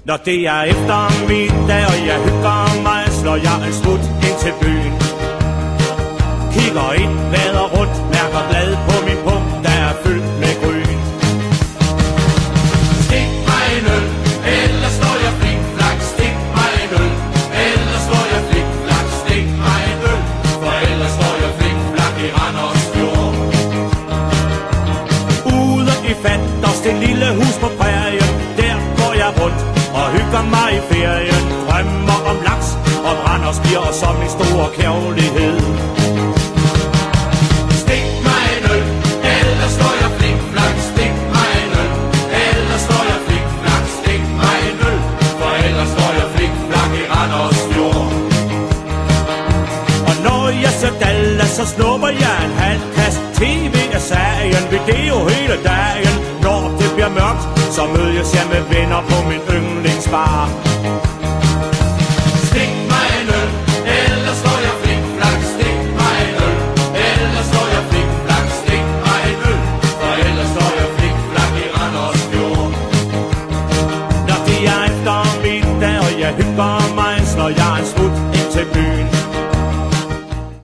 Når det er eftermiddag, og jeg hygger mig, slår jeg en smut ind til byen. Kigger ind, vader rundt, mærker glad på min pung, der er fyldt med gryn. Stik mig en øl, ellers står jeg flik-flak. Stik mig en øl, ellers står jeg flik-flak. Stik mig en øl, for ellers står jeg flik-flak i Randers Fjord. Ude i Fanders, det lille hus på prærien, der går jeg rundt og hygger mig i ferien. Drømmer om laks og Randers bliver som en stor kærlighed. Stik mig en øl, ellers står jeg flik-flak. Stik mig en øl, ellers står jeg flik-flak. Stik mig en øl, for ellers står jeg flik-flak i Randers Fjord. Og når jeg ser Dallas, så snupper jeg en halv kast TV af sagen. Video hele dagen. Når det bliver mørkt, så mødes jeg med venner på min yndlingsbar. Stik mig en øl, ellers står jeg flik-flak. Stik mig en øl, ellers står jeg flik-flak. Stik mig en øl, for ellers står jeg flik-flak i Randers Fjord. Når det er eftermiddag, og jeg hygger mig, slår jeg en smut ind til byen.